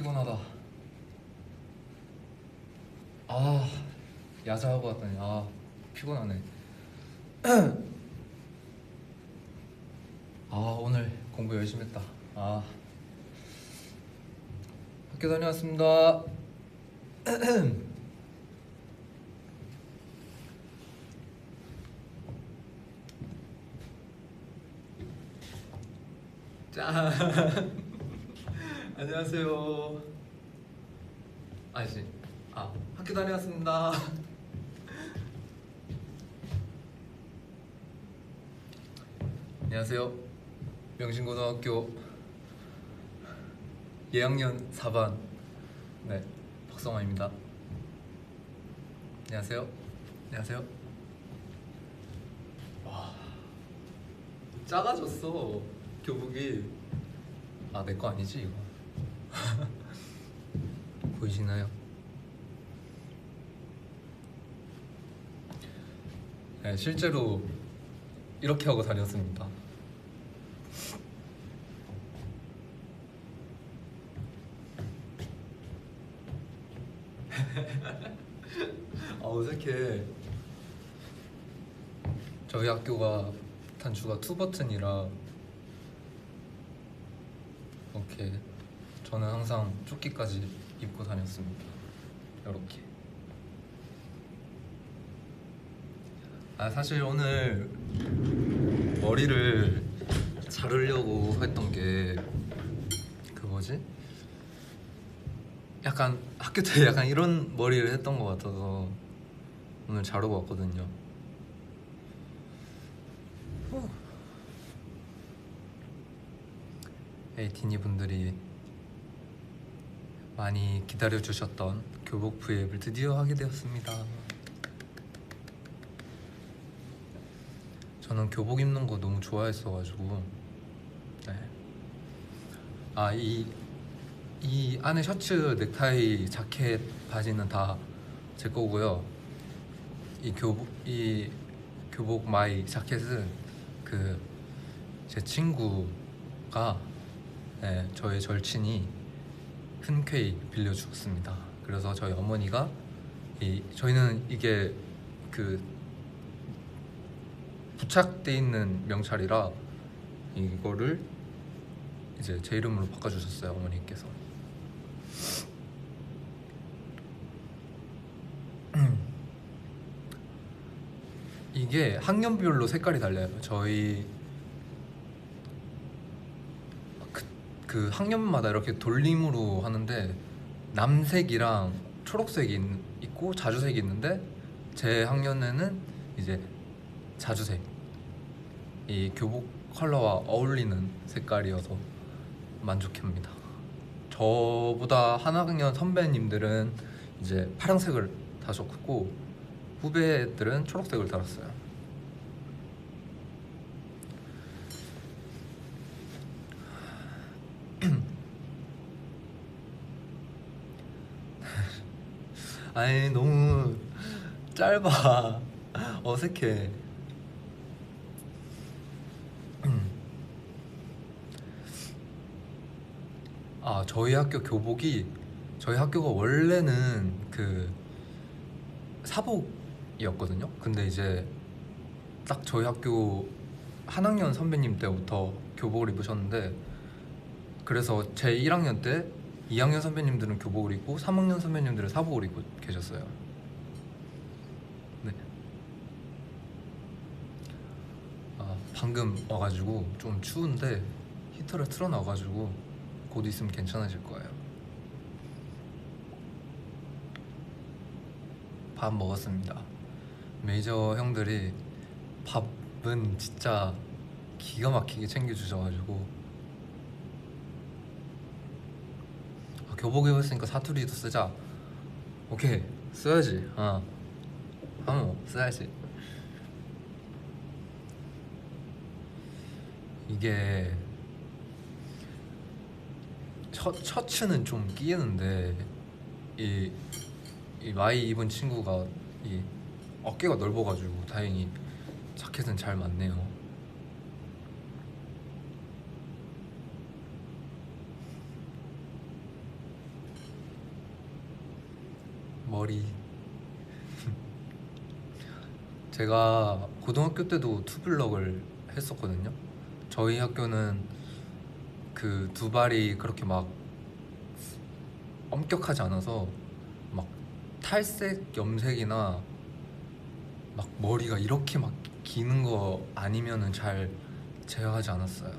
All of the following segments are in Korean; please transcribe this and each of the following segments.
피곤하다. 아, 야자하고 왔더니 피곤하네. 오늘 공부 열심히 했다. 학교 다녀왔습니다. 짠. 안녕하세요. 아니지. 학교 다녀왔습니다. 안녕하세요. 명신고등학교 예학년 4반 박성환입니다. 안녕하세요. 안녕하세요. 와, 작아졌어 교복이. 내 거 아니지 이거? 보이시나요? 네, 실제로 이렇게 하고 다녔습니다. 어색해. 저희 학교가 단추가 2버튼이라 이렇게 저는 항상 조끼까지 입고 다녔습니다. 이렇게. 사실 오늘 머리를 자르려고 했던 게 그 뭐지? 약간 학교 때 약간 이런 머리를 했던 것 같아서 오늘 자르고 왔거든요. 에이티니 분들이 많이 기다려주셨던 교복 브이앱을 드디어 하게 되었습니다. 저는 교복 입는 거 너무 좋아했어가지고 이 안에 셔츠, 넥타이, 자켓, 바지는 다 제 거고요. 이 교복 마이 자켓은 제 친구가 저의 절친이 흔쾌히 빌려주었습니다. 그래서 저희 어머니가 저희는 이게 부착돼 있는 명찰이라 이거를 이제 제 이름으로 바꿔주셨어요, 어머니께서. 이게 학년별로 색깔이 달라요. 저희 그 학년마다 이렇게 돌림으로 하는데 남색이랑 초록색이 있고 자주색이 있는데 제 학년에는 이제 자주색, 이 교복 컬러와 어울리는 색깔이어서 만족합니다. 저보다 한 학년 선배님들은 이제 파란색을 다셨고 후배들은 초록색을 달았어요. 아니 너무 짧아. 어색해. 저희 학교 교복이, 저희 학교가 원래는 사복이었거든요. 근데 이제 딱 저희 학교 한 학년 선배님 때부터 교복을 입으셨는데, 그래서 제 1학년 때 2학년 선배님들은 교복을 입고 3학년 선배님들은 사복을 입고 계셨어요. 네. 방금 와가지고 좀 추운데 히터를 틀어놔가지고 곧 있으면 괜찮아질 거예요. 밥 먹었습니다. 메이저 형들이 밥은 진짜 기가 막히게 챙겨주셔가지고 교복 입었으니까 사투리도 쓰자. 오케이, 써야지. 한번 써야지. 이게 셔츠는 좀 끼는데 이 마이 입은 친구가 이 어깨가 넓어가지고 다행히 자켓은 잘 맞네요. 머리. 제가 고등학교 때도 투블럭을 했었거든요. 저희 학교는 그 두발이 그렇게 막 엄격하지 않아서 막 탈색 염색이나 막 머리가 이렇게 막 기는 거 아니면은 잘 제어하지 않았어요.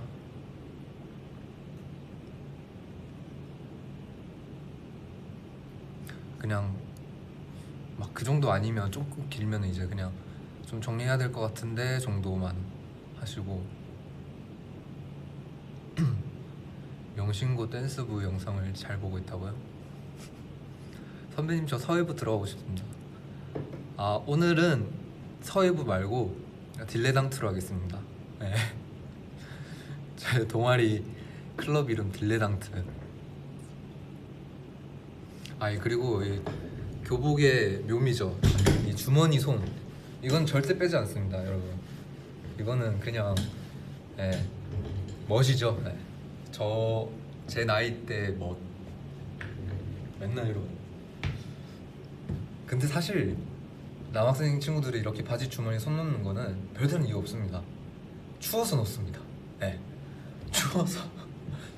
그냥 막 그 정도 아니면 조금 길면 이제 그냥 좀 정리해야 될 것 같은데 정도만 하시고. 명신고 댄스부 영상을 잘 보고 있다고요? 선배님 저 서예부 들어가고 싶습니다. 아 오늘은 서예부 말고 딜레당트로 하겠습니다. 네. 제 동아리 클럽 이름 딜레당트. 아 그리고 이 교복의 묘미죠. 이 주머니 송 이건 절대 빼지 않습니다, 여러분. 이거는 그냥 멋이죠. 저 제 나이 때 멋. 맨날 이러고. 근데 사실 남학생 친구들이 이렇게 바지 주머니에 손 넣는 거는 별다른 이유 없습니다. 추워서 넣습니다.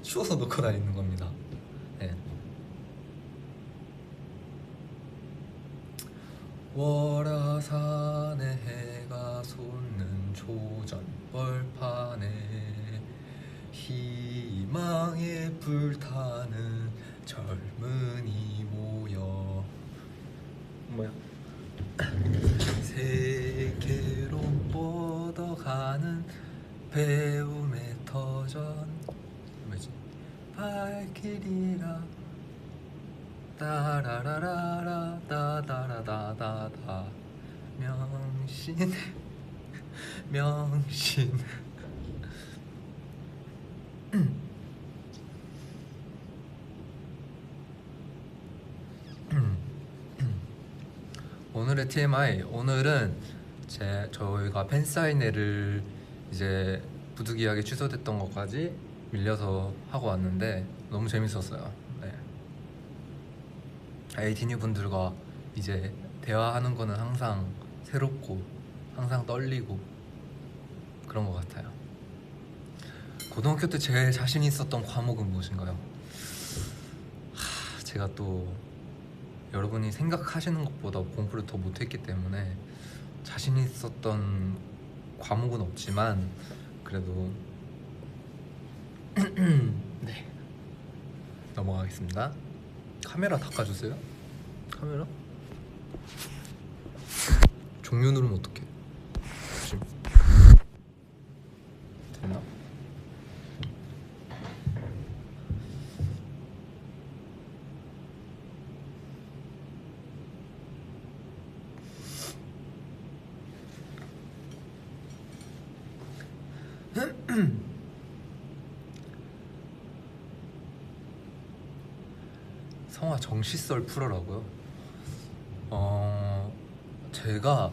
추워서 넣고 다니는 겁니다. 월화산에 해가 솟는 조전벌판에 희망에 불타는 젊은이 모여. 뭐야? 세계로 뻗어가는 배움의 터전. 뭐지? 발길이라 따라라라라 따다라다다다 명신 명신. 오늘의 TMI. 오늘은 저희가 팬사인회를 이제 부득이하게 취소됐던 것까지 밀려서 하고 왔는데 너무 재밌었어요. 에이티니 분들과 이제 대화하는 거는 항상 새롭고 항상 떨리고 그런 것 같아요. 고등학교 때 제일 자신 있었던 과목은 무엇인가요? 제가 또 여러분이 생각하시는 것보다 공부를 더 못했기 때문에 자신 있었던 과목은 없지만 그래도 네, 넘어가겠습니다. 카메라 닦아주세요. 카메라? 종료 누르면 어떡해? 지금 됐나? 성화 정시썰 풀어라고요? 제가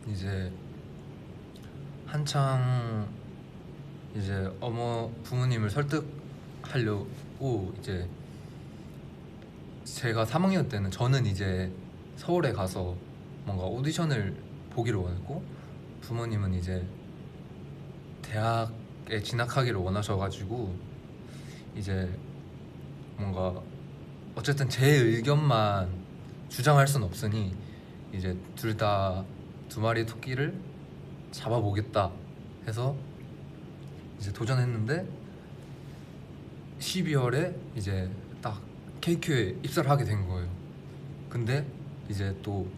이제 한창 이제 부모님을 설득하려고 이제 제가 3학년 때는 저는 이제 서울에 가서 뭔가 오디션을 보기를 원했고 부모님은 이제 대학에 진학하기를 원하셔가지고 이제 뭔가 어쨌든 제 의견만 주장할 순 없으니 이제 둘 다 두 마리의 토끼를 잡아보겠다 해서 이제 도전했는데 12월에 이제 딱 KQ에 입사를 하게 된 거예요. 근데 이제 또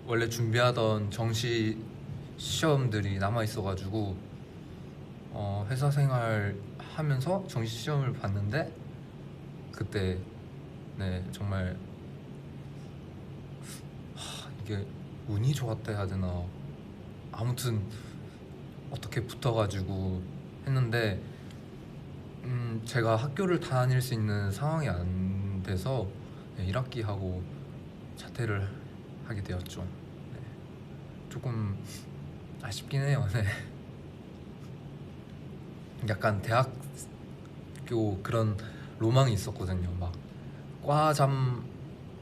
원래 준비하던 정시 시험들이 남아 있어가지고 회사 생활 하면서 정시 시험을 봤는데 그때 정말 이게 운이 좋았다 해야 되나, 아무튼 어떻게 붙어가지고 했는데 제가 학교를 다닐 수 있는 상황이 안 돼서 1학기 하고 자퇴를 하게 되었죠. 조금 아쉽긴 해요. 약간 대학교 그런 로망이 있었거든요. 막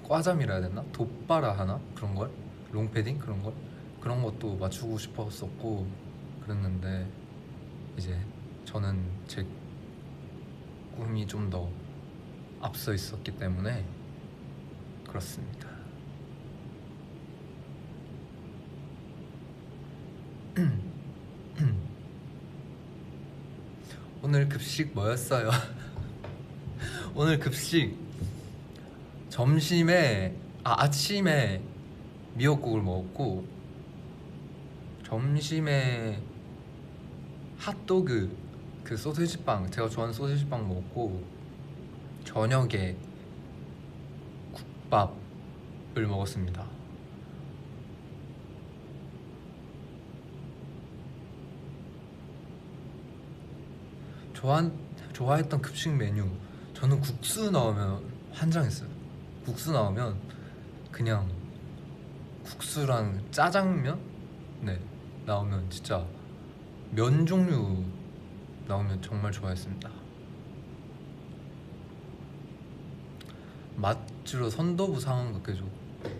과잠이라 해야 되나? 돗바라 하나? 그런 걸? 롱패딩? 그런 걸? 그런 것도 맞추고 싶었었고 그랬는데 이제 저는 제 꿈이 좀 더 앞서 있었기 때문에 그렇습니다. 오늘 급식 뭐였어요? 오늘 급식 아침에 미역국을 먹었고 점심에 핫도그 그 소세지빵 제가 좋아하는 소세지빵 먹었고 저녁에 국밥을 먹었습니다. 좋아했던 급식 메뉴 저는 국수 나오면 환장했어요. 국수 나오면 그냥 국수랑 짜장면 네 나오면 진짜 면 종류 나오면 정말 좋아했습니다. 맛으로 선도부 상황 극해줘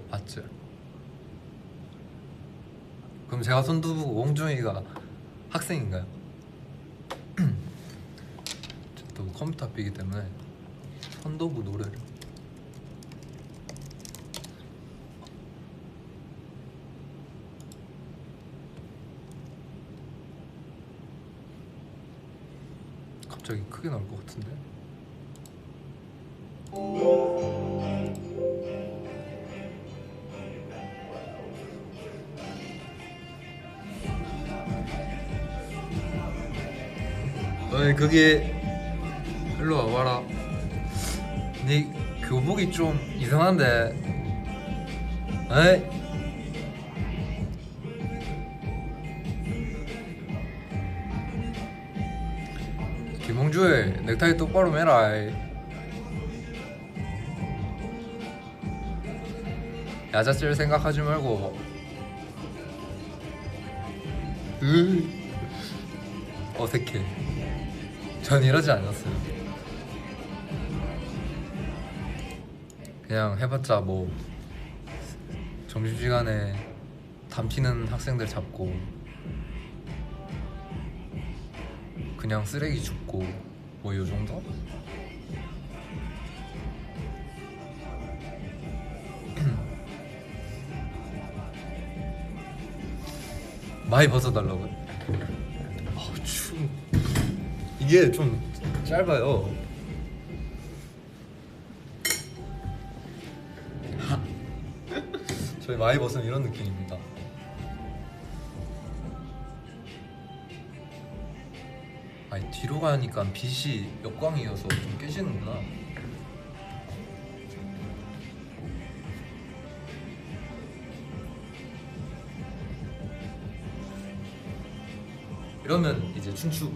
맞지? 그럼 제가 선도부고 웡중이가 학생인가요? 또 컴퓨터 앞이기 때문에 선도부 노래를 갑자기 크게 나올 것 같은데? 어이 그게 일로 와봐라. 네 교복이 좀 이상한데. 에이 김홍주의 넥타이 똑바로 매라. 야자질 생각하지 말고. 어색해. 전 이러지 않았어요. 그냥 해봤자 뭐 점심시간에 담 피는 학생들 잡고 그냥 쓰레기 줍고 뭐 요정도? 많이 벗어달라고요? 추워. 이게 좀 짧아요. 저희 많이 벗으면 이런 느낌입니다. 아니 뒤로 가니까 빛이 역광이어서 좀 깨지는구나. 이러면 이제 춘추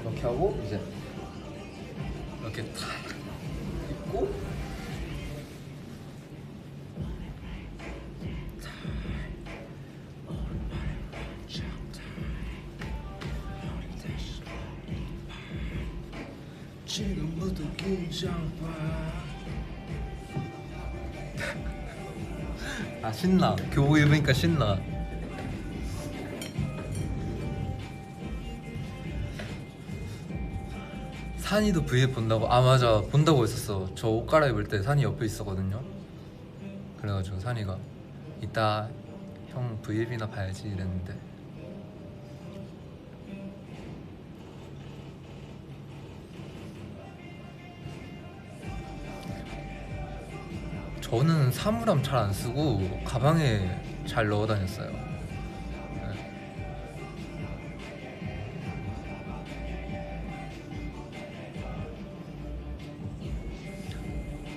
이렇게 하고 이제 이렇게 탁 입고 지금부터 긴장봐. 아 신나. 교복 입으니까 신나. 산이도 V앱 본다고? 아 맞아 본다고 했었어. 저 옷 갈아입을 때 산이 옆에 있었거든요. 그래가지고 산이가 이따 형 V앱이나 봐야지 이랬는데 저는 사물함 잘 안 쓰고 가방에 잘 넣어 다녔어요.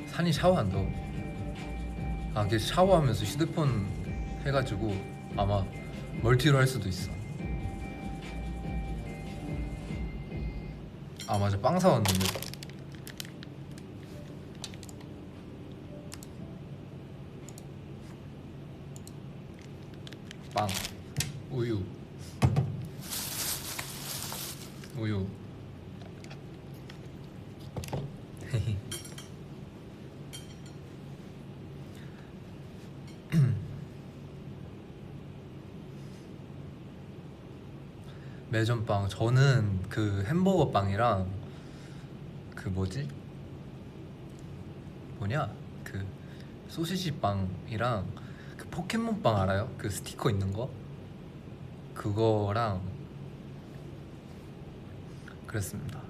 산이 샤워한다고? 아 걔 샤워하면서 휴대폰 해가지고 아마 멀티로 할 수도 있어. 아 맞아 빵 사왔는데 빵 우유 우유. 매점빵 저는 그 햄버거 빵이랑 그 뭐지? 뭐냐? 그 소시지 빵이랑 그 포켓몬 빵 알아요? 그 스티커 있는 거? 그거랑 그랬습니다.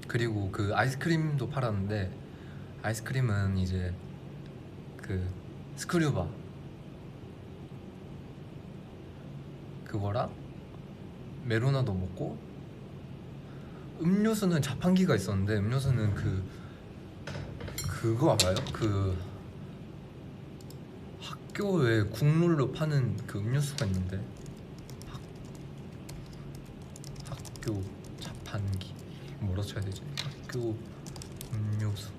그리고 그 아이스크림도 팔았는데 아이스크림은 이제 그 스크류바 그거랑 메로나도 먹고 음료수는 자판기가 있었는데 음료수는 그거 알아요? 그 학교에 국룰로 파는 그 음료수가 있는데 학교 자판기 뭐라 쳐야 되지? 학교 음료수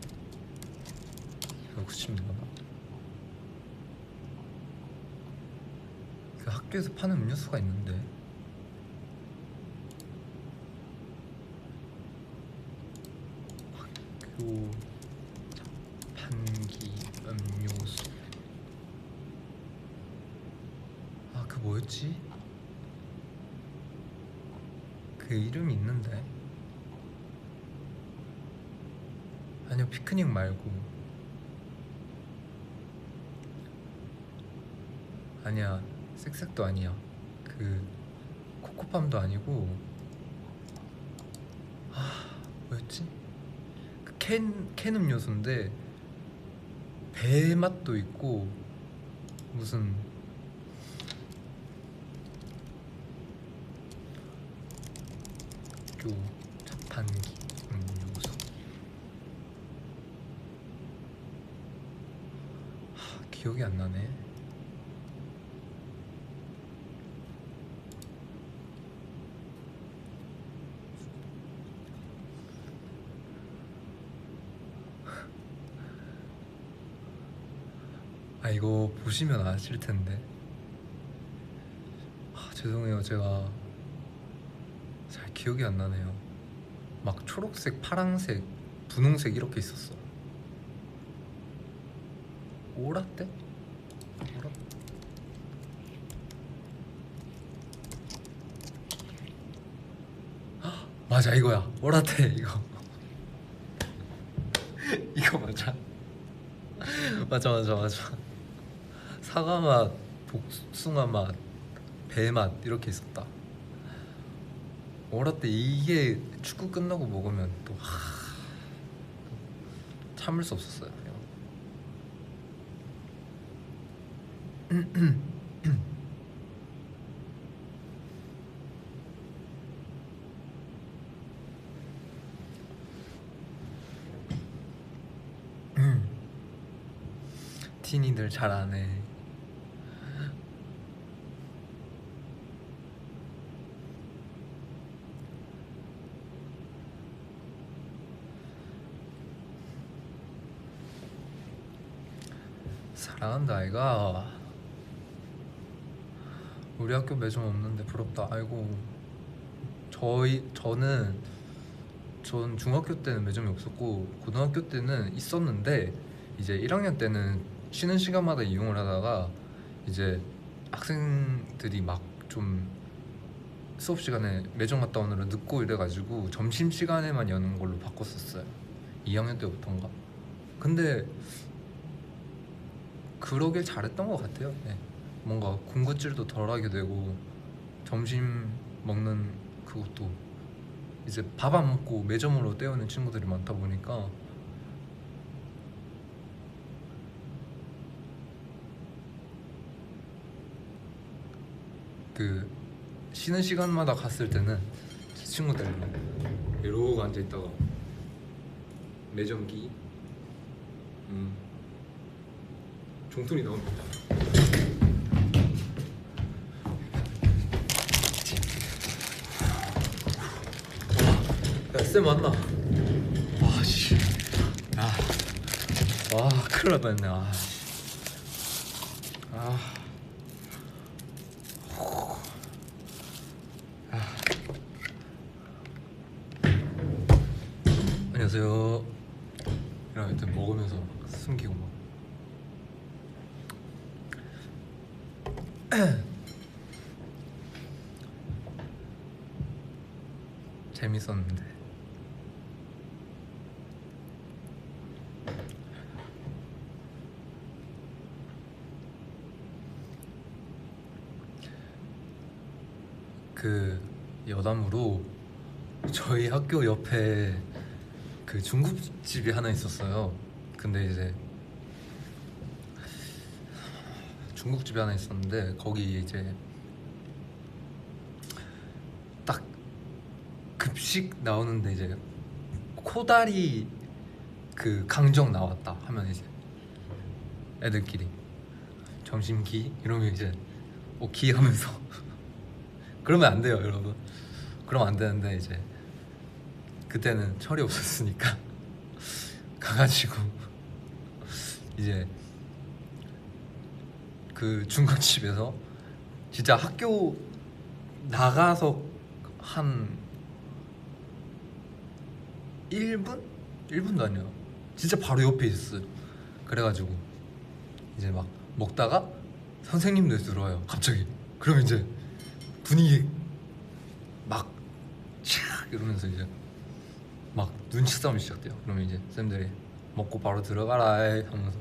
이거 붙이면 되나? 그 학교에서 파는 음료수가 있는데 학교 자판기 음료수 아 그 뭐였지? 그 이름이 있는데 아니요 피크닉 말고 아니야 색색도 아니야 그 코코팜도 아니고 아 뭐였지? 그 캔 음료수인데 배 맛도 있고 무슨 학교 자판기 음료수 기억이 안 나네. 아 이거 보시면 아실 텐데. 죄송해요 제가 잘 기억이 안 나네요. 막 초록색, 파랑색, 분홍색 이렇게 있었어. 오라떼? 오라? 맞아 이거야 오라떼 이거. 이거 맞아. 맞아. 사과 맛, 복숭아 맛, 배 맛 이렇게 있었다. 오라떼 이게 축구 끝나고 먹으면 또 참을 수 없었어요. 티니들 잘하네. 사랑한다 아이가. 우리 학교 매점 없는데 부럽다. 아이고 전 중학교 때는 매점이 없었고 고등학교 때는 있었는데 이제 1학년 때는 쉬는 시간마다 이용을 하다가 이제 학생들이 막 좀 수업 시간에 매점 갔다 오느라 늦고 이래가지고 점심 시간에만 여는 걸로 바꿨었어요. 2학년 때부터인가? 근데 그러길 잘했던 것 같아요. 네. 뭔가 군것질도 덜하게 되고 점심 먹는 그것도 이제 밥 안 먹고 매점으로 때우는 친구들이 많다 보니까 그 쉬는 시간마다 갔을 때는 제 친구들이랑 이러고 앉아있다가 매점기 종소리 나옵니다. 야, 쌤 맞나? 와씨, 와 큰일 날 뻔했네. 안녕하세요. 이러면 먹으면서 숨기고 막. 재밌었는데. 그 여담으로 저희 학교 옆에 그 중국집이 하나 있었어요. 근데 이제 중국집이 하나 있었는데 거기 이제 딱 급식 나오는데 이제 코다리 그 강정 나왔다 하면 이제 애들끼리 점심기 이러면 이제 기 하면서 그러면 안 돼요 여러분. 그러면 안 되는데 이제 그때는 철이 없었으니까 가가지고 이제 그 중국집에서 진짜 학교 나가서 한 1분? 1분도 아니야. 진짜 바로 옆에 있었어요. 그래가지고 이제 막 먹다가 선생님들 들어와요 갑자기. 그러면 이제 분위기 막 촥 이러면서 이제 막 눈치 싸움이 시작돼요. 그러면 이제 쌤들이 먹고 바로 들어가라 하면서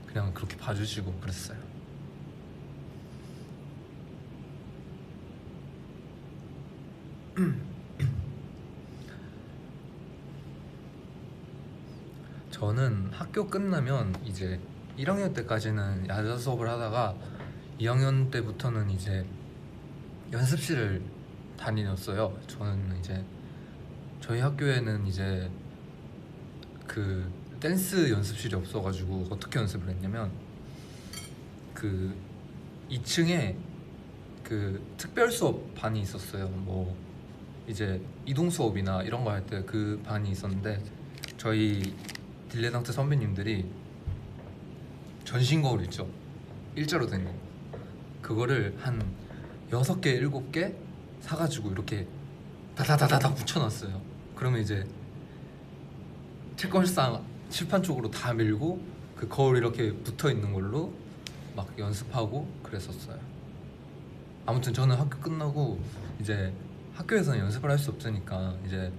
그냥 그렇게 봐주시고 그랬어요. 저는 학교 끝나면 이제 1학년 때까지는 야자 수업을 하다가 2학년 때부터는 이제 연습실을 다니었어요. 저는 이제 저희 학교에는 이제 그 댄스 연습실이 없어가지고 어떻게 연습을 했냐면 그 2층에 그 특별 수업 반이 있었어요. 뭐 이제 이동 수업이나 이런 거 할 때 그 반이 있었는데 저희 딜레당트 선배님들이 전신 거울 있죠? 일자로 된 거. 그거를 한 6개, 7개 사가지고 이렇게 다다다다다 붙여놨어요. 그러면 이제 책걸상 칠판 쪽으로 다 밀고 그 거울 이렇게 붙어 있는 걸로 막 연습하고 그랬었어요. 아무튼 저는 학교 끝나고 이제 학교에서는 연습을 할 수 없으니까 이제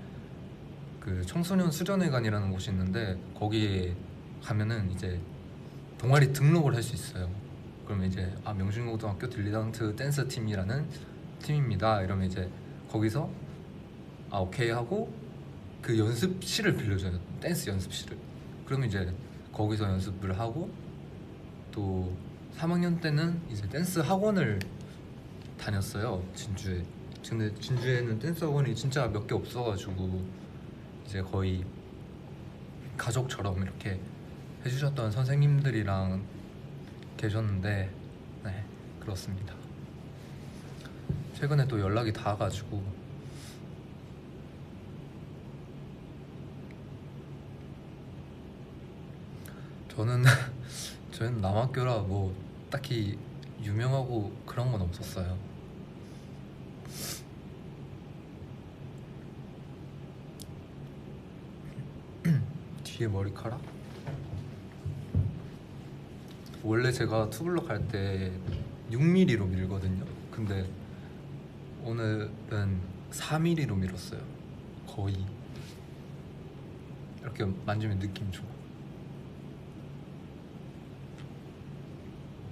그 청소년 수련회관이라는 곳이 있는데 거기에 가면은 이제 동아리 등록을 할 수 있어요. 그러면 이제 명신고등학교 딜리당트 댄스 팀이라는 팀입니다. 이러면 이제 거기서 오케이 하고 그 연습실을 빌려줘요. 댄스 연습실을. 그러면 이제 거기서 연습을 하고 또 3학년 때는 이제 댄스 학원을 다녔어요. 진주에. 근데 진주에는 댄스 학원이 진짜 몇 개 없어가지고 이제 거의 가족처럼 이렇게 해주셨던 선생님들이랑 계셨는데 네 그렇습니다. 최근에 또 연락이 닿아가지고 저는 저희는 남학교라 뭐 딱히 유명하고 그런 건 없었어요. 뒤에 머리카락? 원래 제가 투블럭 할 때 6mm로 밀거든요. 근데 오늘은 4mm로 밀었어요. 거의 이렇게 만지면 느낌 좋아.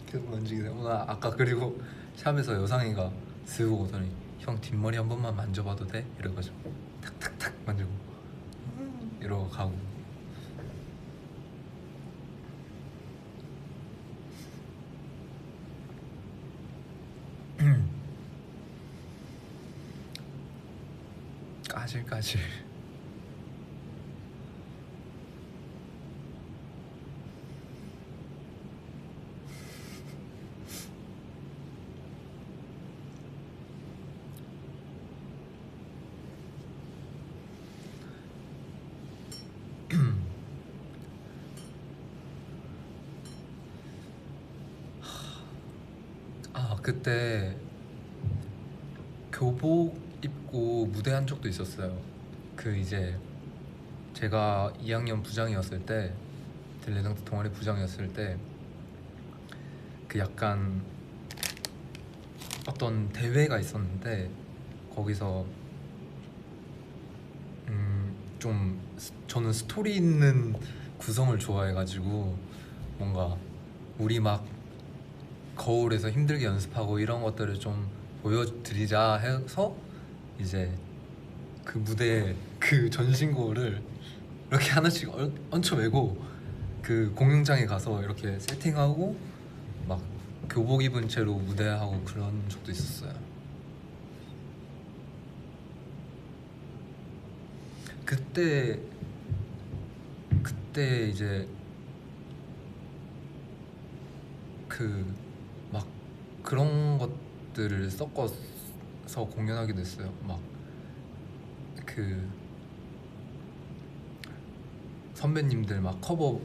계속 만지게 돼. 오늘 아까 그리고 샵에서 여상이가 슥 오더니 형 뒷머리 한 번만 만져봐도 돼? 이래가지고 탁탁탁 만지고 이러고 가고. 까질까질. 그때 교복 입고 무대 한 적도 있었어요. 그 이제 제가 2학년 부장이었을 때, 딜레전트 동아리 부장이었을 때 그 약간 어떤 대회가 있었는데 거기서 좀 저는 스토리 있는 구성을 좋아해가지고 뭔가 우리 막 거울에서 힘들게 연습하고 이런 것들을 좀 보여드리자 해서 이제 그 무대에 그 전신곡을 이렇게 하나씩 얹혀매고 그 공연장에 가서 이렇게 세팅하고 막 교복 입은 채로 무대하고 그런 적도 있었어요. 그때 이제 그 막 그런 것들을 섞어서 공연하기도 했어요. 막 그 선배님들 막 커버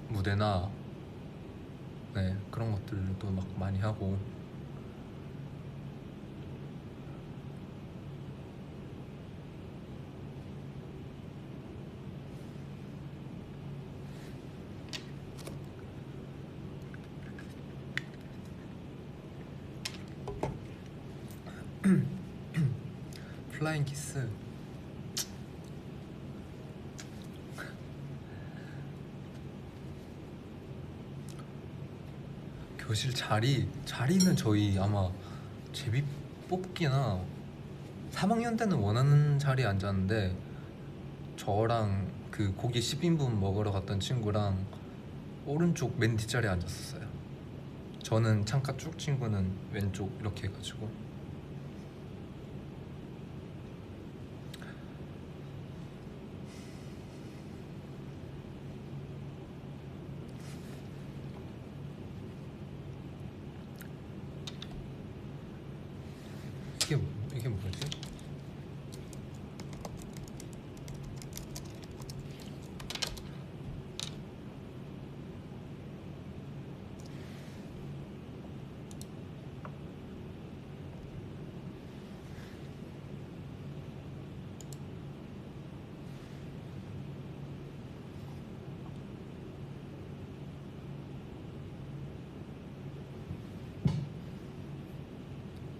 무대나 네 그런 것들도 막 많이 하고. 플라잉 키스 교실 자리는 저희 아마 제비 뽑기나 3학년 때는 원하는 자리에 앉았는데 저랑 그 고기 10인분 먹으러 갔던 친구랑 오른쪽 맨 뒷자리에 앉았었어요. 저는 창가 쪽, 친구는 왼쪽 이렇게 해가지고. 이게 이게 뭐지?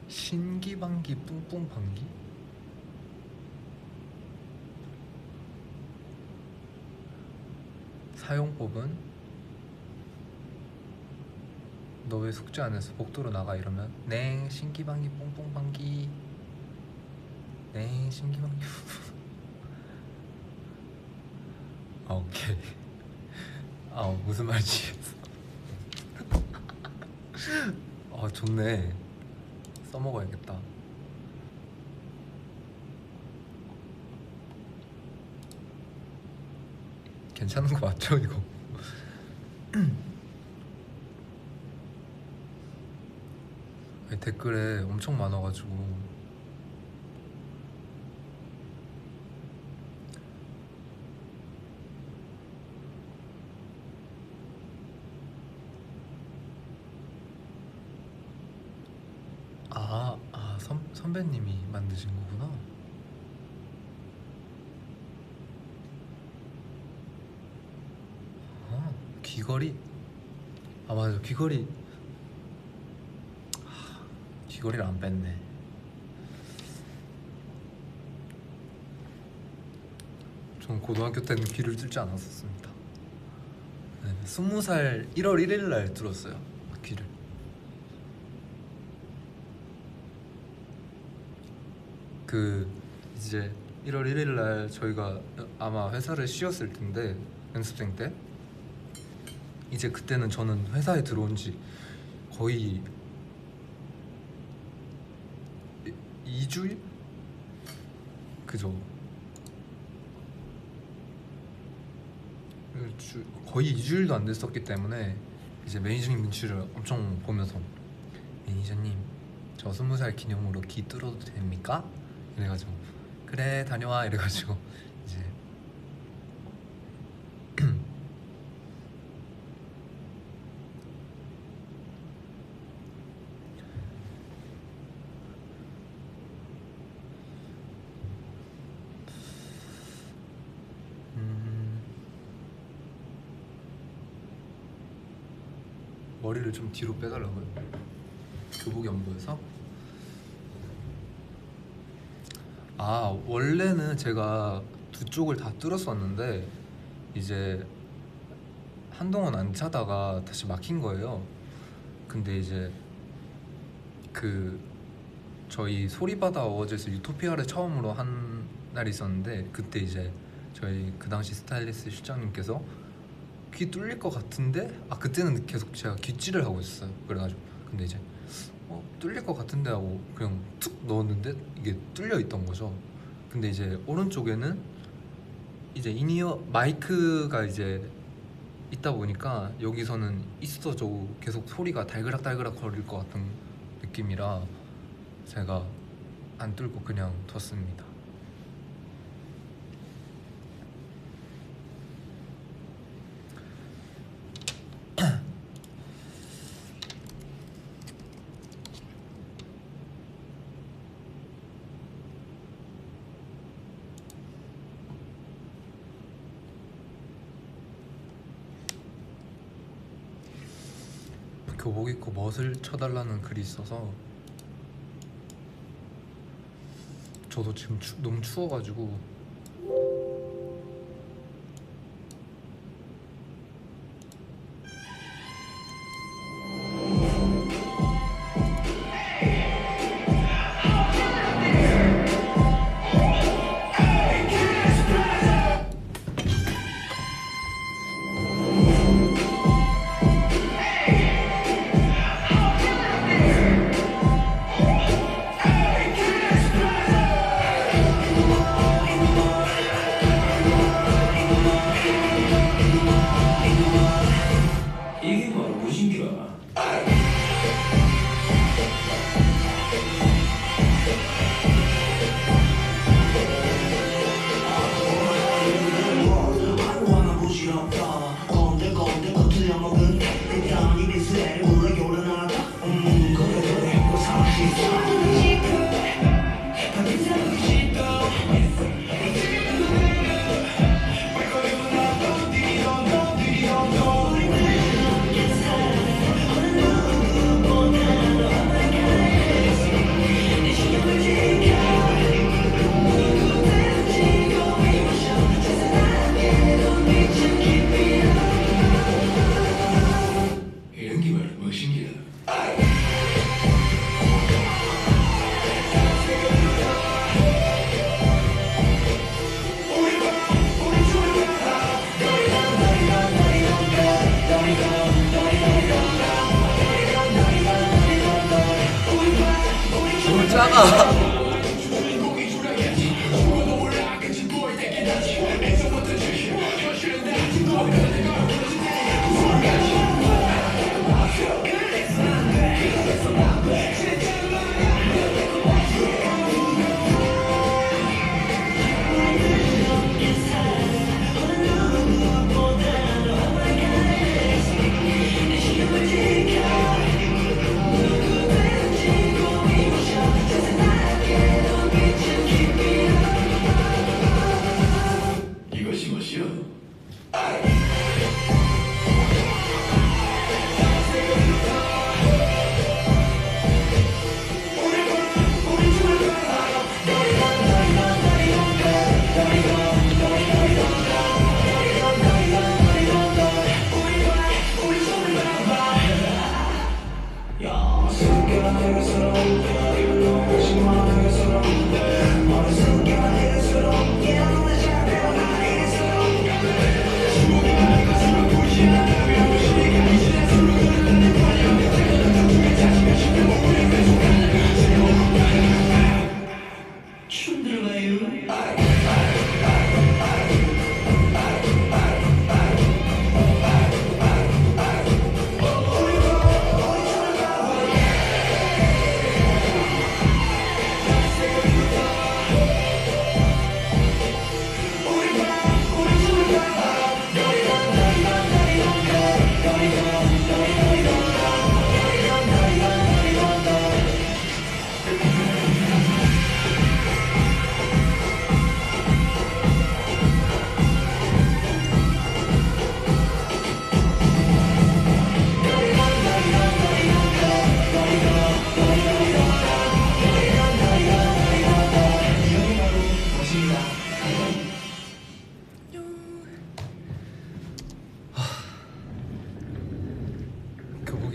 신기방기 뿡뿡방기? 사용법은 너 왜 숙제 안 했어? 복도로 나가 이러면 네 신기방기 뿡뿡방기 네 신기방기 아 오케이. 아 무슨 말인지 아 좋네. 써먹어야겠다. 괜찮은 거 맞죠 이거? 아니, 댓글에 엄청 많아가지고. 선배님이 만드신 거구나. 귀걸이? 아 맞아 귀걸이를 안 뺐네. 전 고등학교 때는 귀를 뚫지 않았었습니다. 네, 20살 1월 1일 날 뚫었어요 귀를. 그 이제 1월 1일 날 저희가 아마 회사를 쉬었을 텐데 연습생 때 이제 그때는 저는 회사에 들어온 지 거의 2주일? 그죠? 거의 2주일도 안 됐었기 때문에 이제 매니저님 눈치를 엄청 보면서 매니저님 저 20살 기념으로 귀 뚫어도 됩니까? 이래가지고 그래 다녀와 이래가지고 이제 머리를 좀 뒤로 빼달라고요? 교복이 안 보여서? 아, 원래는 제가 두 쪽을 다 뚫었었는데 이제 한동안 안 차다가 다시 막힌 거예요. 근데 이제 그 저희 소리바다 어워즈에서 유토피아를 처음으로 한 날이 있었는데, 그때 이제 저희 그 당시 스타일리스트 실장님께서 귀 뚫릴 것 같은데, 그때는 계속 제가 귀찌를 하고 있었어요. 그래가지고 근데 이제 뚫릴 것 같은데 하고 그냥 툭 넣었는데 이게 뚫려 있던 거죠. 근데 이제 오른쪽에는 이제 인이어 마이크가 이제 있다 보니까 여기서는 있어도 계속 소리가 달그락달그락 거릴 것 같은 느낌이라 제가 안 뚫고 그냥 뒀습니다. 교복 입고 멋을 쳐달라는 글이 있어서 저도 지금 너무 추워가지고 이게 바로 무엇인가? 이런 게 바로 무엇인가? 너무 작아.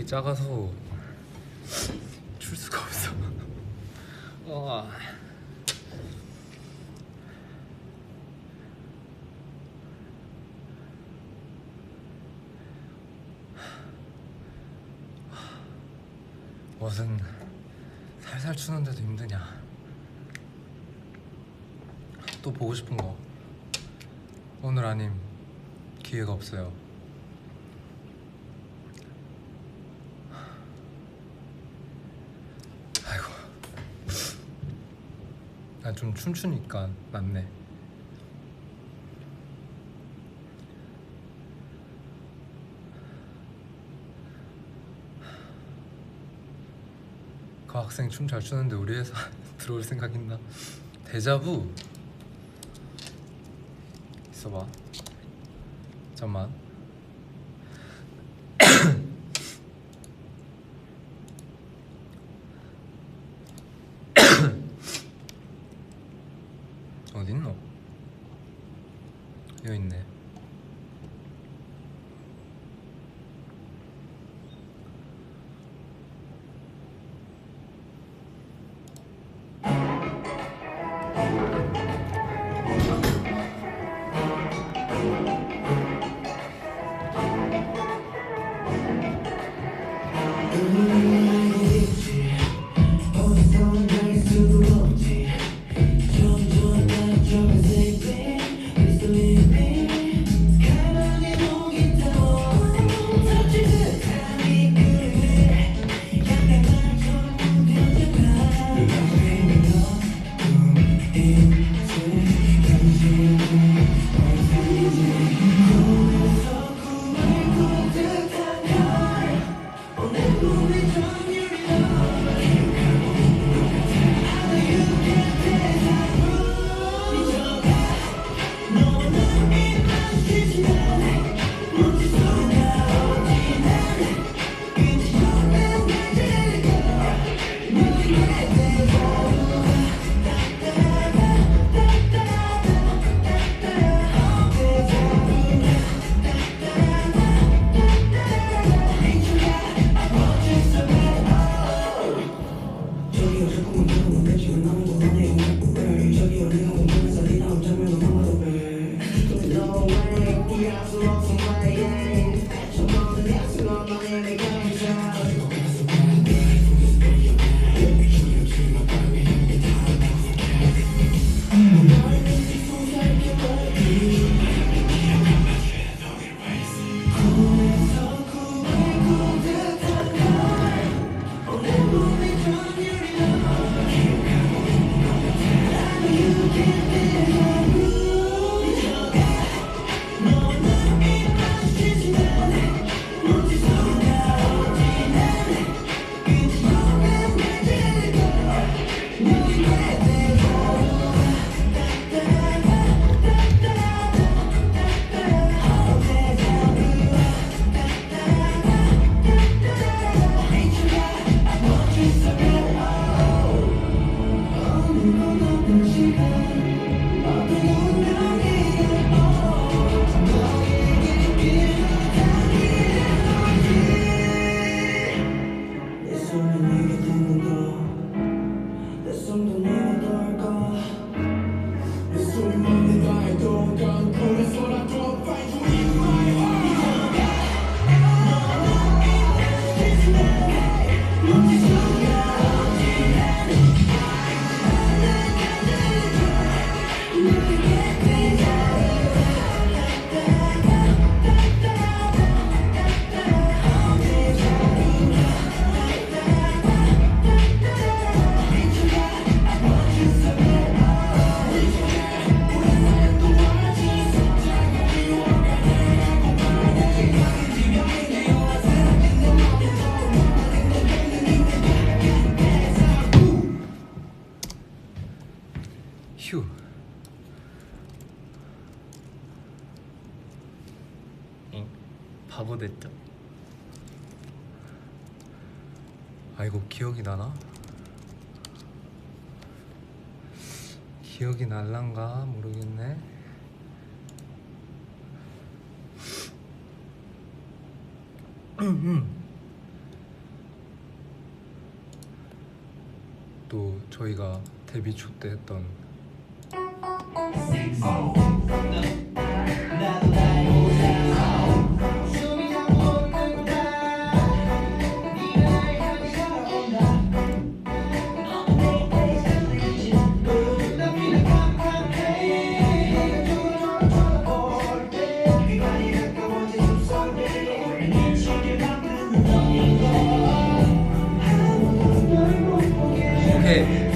작아서 출 수가 없어. 무슨 살살 추는데도 힘드냐. 또 보고 싶은 거 오늘 아님 기회가 없어요. 아이고, 난 좀 춤추니까 낫네. 그 학생 춤 잘 추는데 우리 회사 들어올 생각 있나? 데자부. 있어봐. 잠만. 어딨노? 여기 있네. 휴. 응? 바보 됐죠? 아이고, 기억이 나나? 기억이 날란가 모르겠네. 또 저희가 데뷔 초 때 했던 오케이.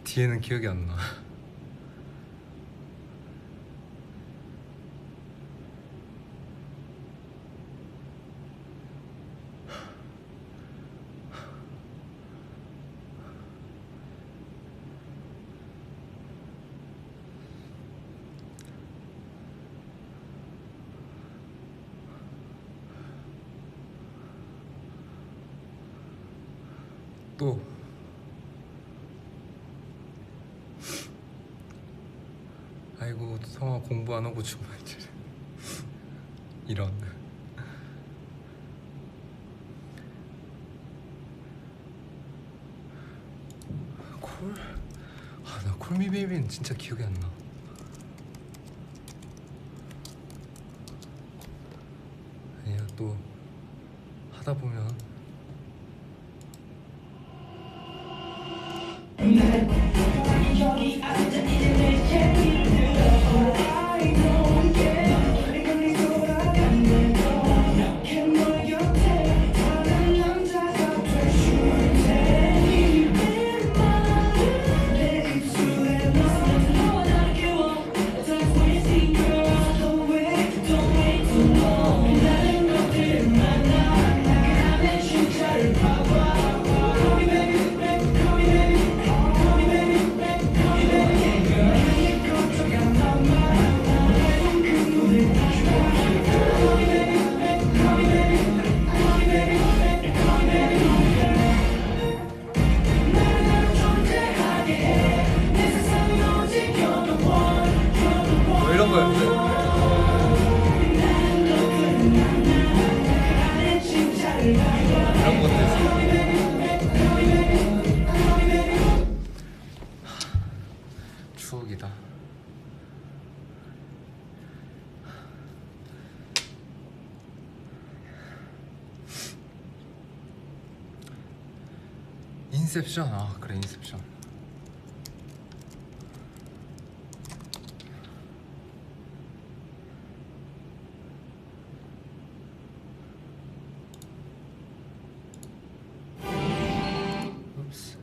뒤에는 기억이 안 나. 또 아이고 성아 공부 안 하고 주말 이제 이런. 콜? 아, 나 콜미 베이비는 진짜 기억이 안 나. 아니야, 또 하다 보면 뭐 이런 거였는데. 이런 것도 있어. 추억이다. 인셉션. 아 그래, 인셉션. 읍스.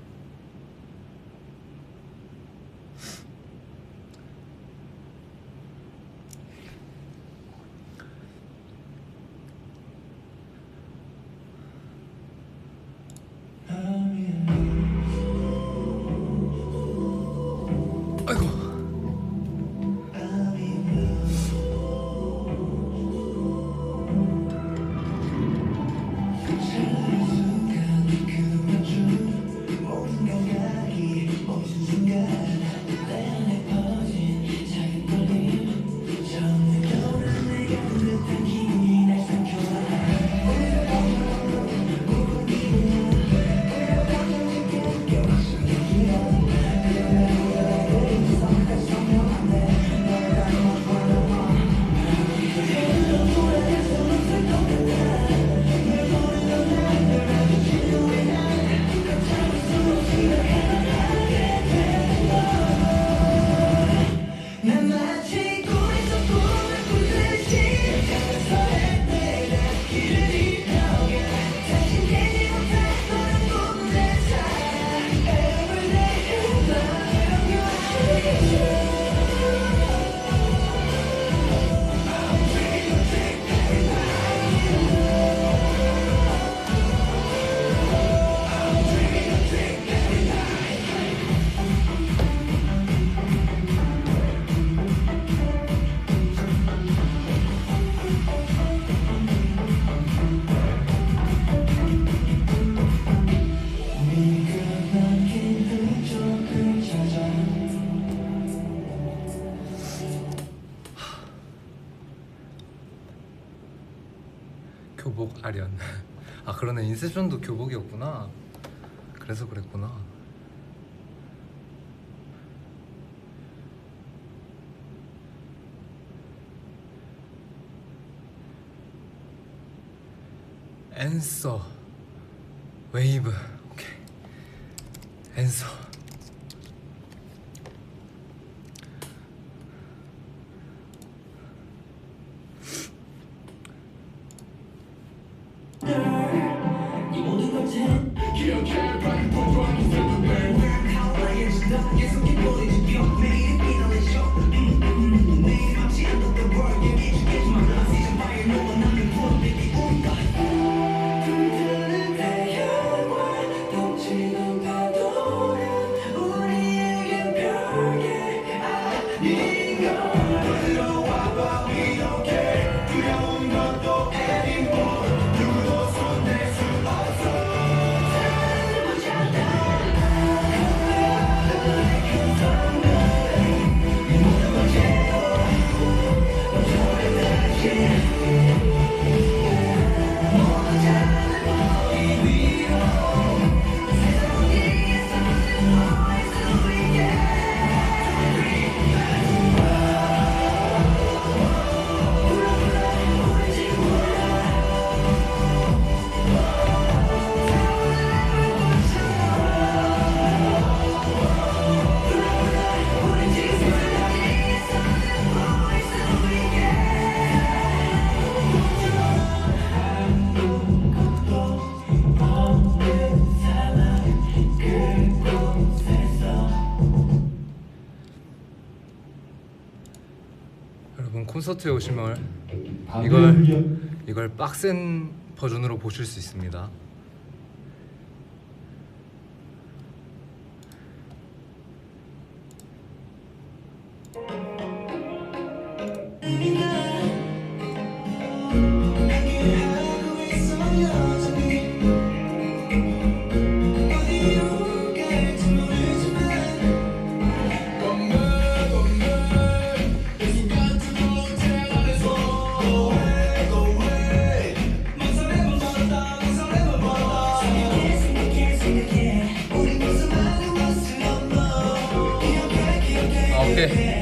아이고. 교복 아련. 아 그러네, 인셉션도 교복이었구나. 그래서 그랬구나. 앤서 웨이브. 오케이. 앤서. 이 모든 것은 기억해 빨리 포도하기 때문에 하와이에서 계속해 보내지 펴 매일 빛나는 쇼 매일 맞지 않던 the world 얘기 주겠지만 나 season fire 너와 나는 부어 baby 온다 흔드는 태양과 덮치는 파도는 우리에겐 별게 아닌 걸 들어와 봐 we don't care 두려운 것도 anymore 누구도 손댈 수 없어 여러분 콘서트에 오시면 이걸 이걸 빡센 버전으로 보실 수 있습니다. 오케이.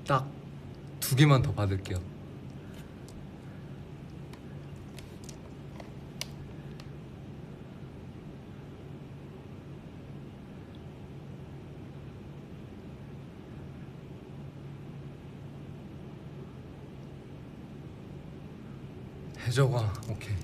딱 2개만 더 받을게요. 해적아, 오케이.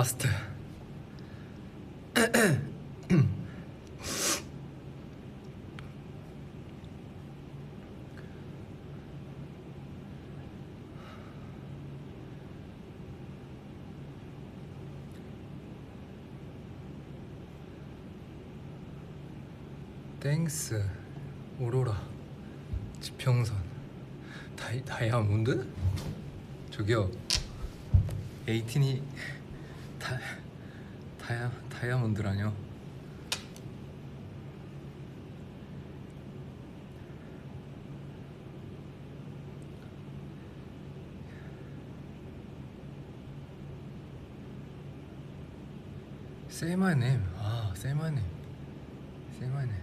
라스트. 땡스 오로라 지평선 다이아몬드? 저기요 에이틴이 다이아몬드라뇨. Say my name. 아, say my name. Say my name.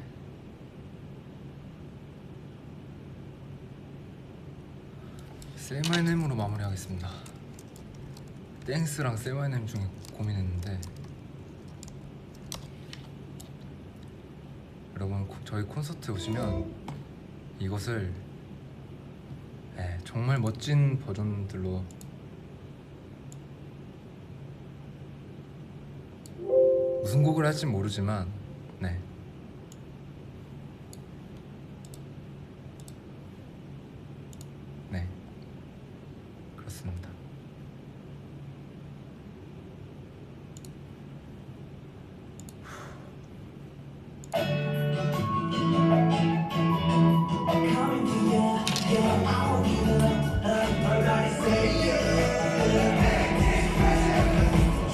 Say my name으로 마무리하겠습니다. 땡스랑 Say my name 중에 고민했는데 여러분 저희 콘서트 오시면 이것을 정말 멋진 버전들로 무슨 곡을 할지 모르지만 네 그렇습니다. Coming to you, yeah, I won't give up. Everybody say yeah.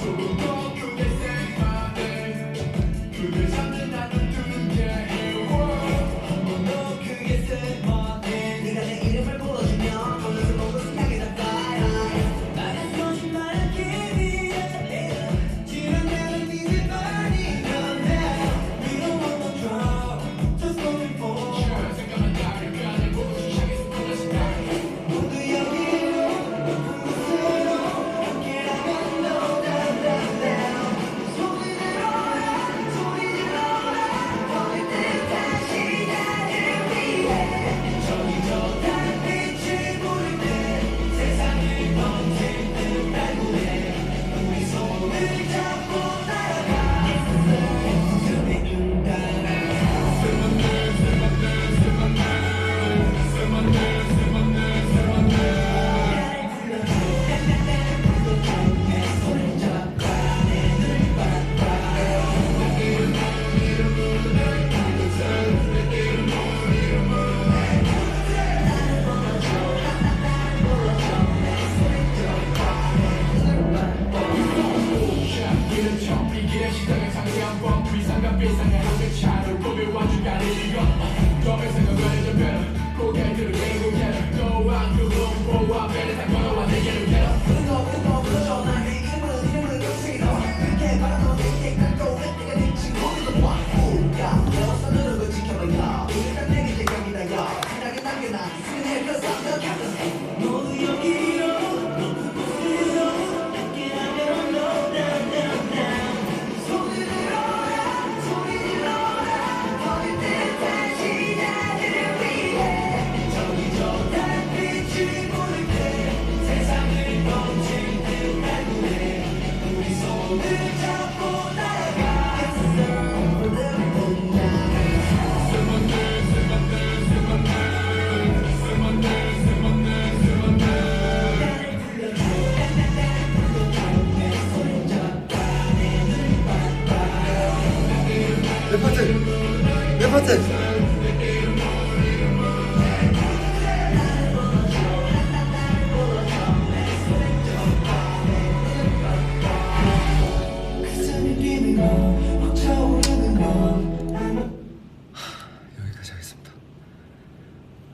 조금 더 크게 say my name. 그를 찾는 나를 두는 게 한 번 더 크게 say my name. 네가 내 이름을 불러주면 거기서 모두 생각이 다 fly. 나는 거짓말을 기대해. 지난 날은 이제 많이 변해. We don't want no trouble, just looking for. 모두 여기로 높은 곳으로 함께라면 no down down down. 소리 질러라 소리 질러라 거릴 듯한 시간을 위해 저기 저 달빛이 보일 때 세상을 던질 듯 발굴해 우리 손을 잡고 날아가 숨이 눈가라 모두 여기로 높은 곳으로 함께라면 no down down down. 소리 질러라 소리 질러라 거릴 듯한 시간을 위해 저기 저 달빛이 보일 때 세상을 던질 듯 발굴해 우리 손을 잡고 날아가 Yes sir, we're living the night. 내 파트 그 산이 뛰는 건확 차오르는 건 여기까지 하겠습니다.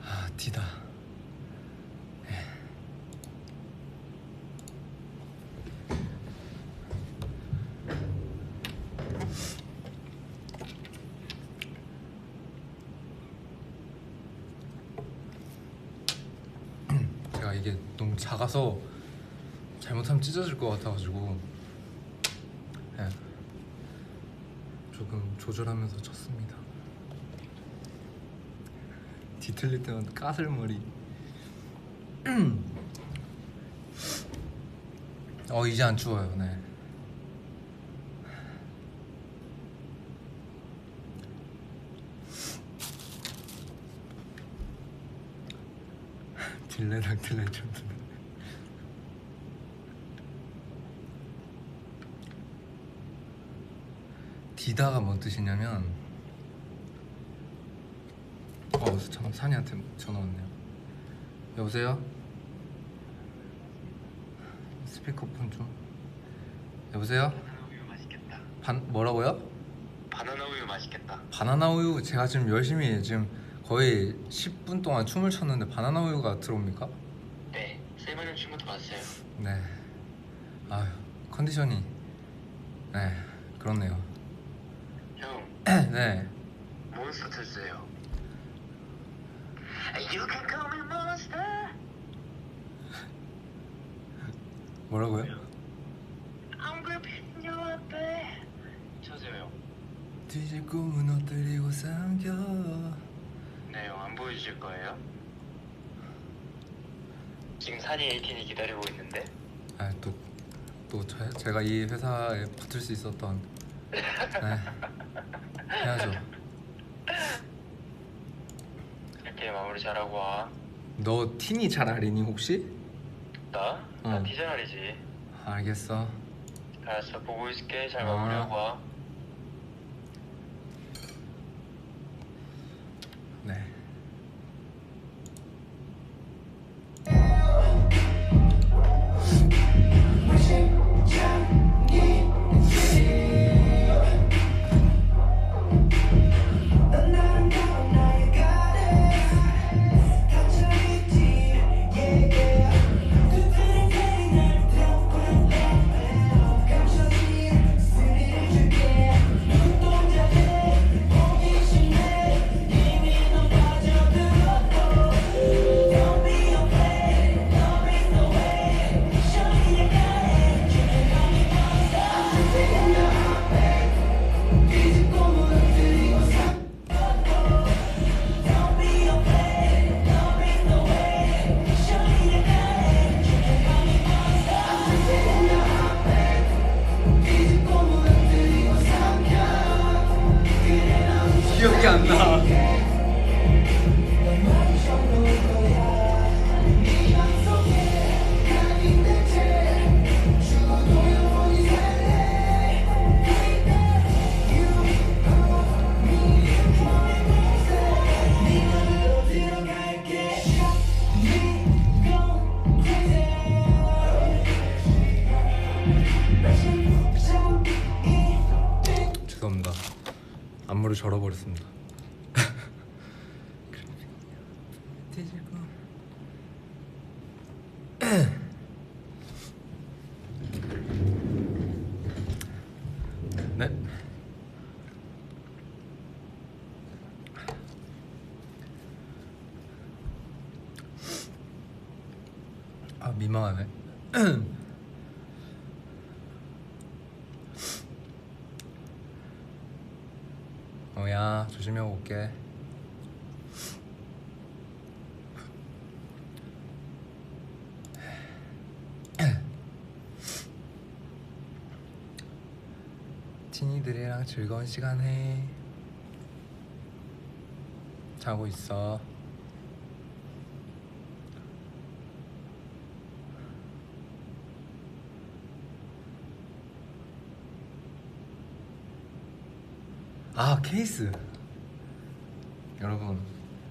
아 D다. 제가 이게 너무 작아서 잘못하면 찢어질 것 같아가지고 조금 조절하면서 쳤습니다. 뒤틀릴 때마다 까슬머리. 이제 안 추워요. 네. 딜레랑 좀 디다가 뭔 뜻이냐면 잠깐 산이한테 전화 왔네요. 여보세요? 스피커폰 좀. 여보세요? 바나나 우유 맛있겠다. 뭐라고요? 바나나 우유 맛있겠다. 바나나 우유 제가 지금 열심히 지금 거의 10분 동안 춤을 췄는데 바나나 우유가 들어옵니까? 네, 셀마님 춤부터 봤어요. 네. 아휴 컨디션이 네 그렇네요. 형, 네. 몬스터 쳐주세요. You can call me monster. 뭐라고요? I'm gripping you up. 쳐주세요. 뒤질 꿈은 엎드리고 삼켜. 네, 형, 안 보여주실 거예요? 지금 산이 18이 기다리고 있는데. 또 제가 이 회사에 붙을 수 있었던 네 해야죠. 이렇게 마무리 잘하고 와. 너 티니 잘 알리니 혹시? 나? 어. 나 티저널이지. 알겠어. 알았어, 보고 있을게. 잘 어. 마무리하고 와. 네. 넌 아름다운 나의 goddess 닫혀있지 yeah 두드린 테니 날 태우고 감춰진 스릴을 줄게 눈동자에 호기심에 이미 넌 빠져들었고 Don't be afraid, love is the way 미션이 약간의 주변감이 많아 I'm taking your heart back 뒤집고 무너뜨리고 Don't be afraid, love is the way 미션이 약간의 주변감이 많아 I'm taking your heart back 뒤집고 무너뜨리고 삼켜 그래 넌 기억이 안 나. 죄송합니다. 안무를 절어버렸습니다. 네. 아 민망하네. 야 조심히 하고 올게. 친이들이랑 즐거운 시간 해. 자고 있어. 아 케이스 여러분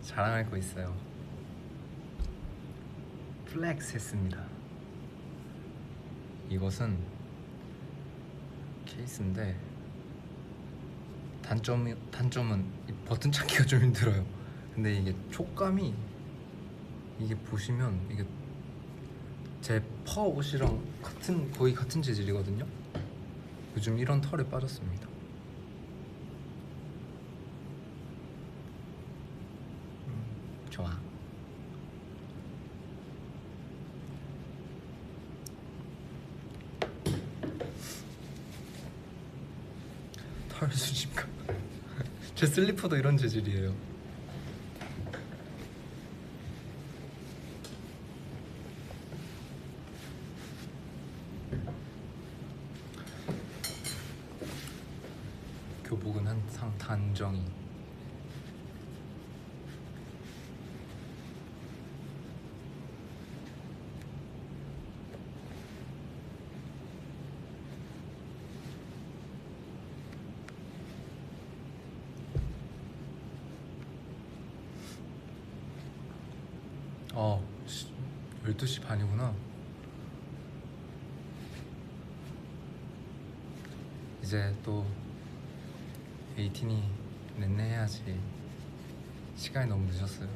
자랑할 거 있어요. 플렉스 했습니다. 이것은 케이스인데 단점은 이 버튼 찾기가 좀 힘들어요. 근데 이게 촉감이 이게 보시면 이게 제 퍼 옷이랑 거의 같은 재질이거든요. 요즘 이런 털에 빠졌습니다. 좋아. 털 수집가. 제 슬리퍼도 이런 재질이에요. 교복은 항상 단정히. 어 12시 반이구나. 이제 또 에이틴이 냈네 해야지. 시간이 너무 늦었어요.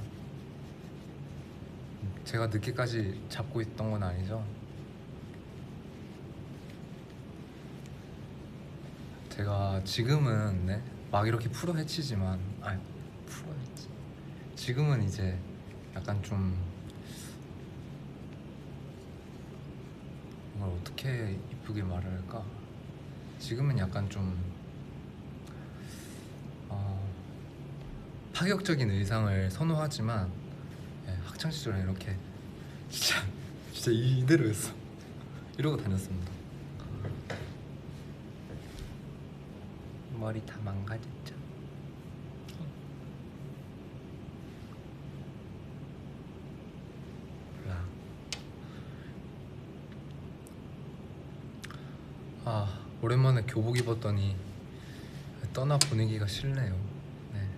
제가 늦게까지 잡고 있던 건 아니죠? 제가 지금은 네, 막 이렇게 풀어 헤치지만 풀어 헤치 지금은 이제 약간 좀 이걸 어떻게 이쁘게 말을 할까? 지금은 약간 좀 파격적인 의상을 선호하지만 학창 시절에 이렇게 진짜 이대로였어. 이러고 다녔습니다. 머리 다 망가졌죠. 몰라. 오랜만에 교복 입었더니 떠나 보내기가 싫네요. 네.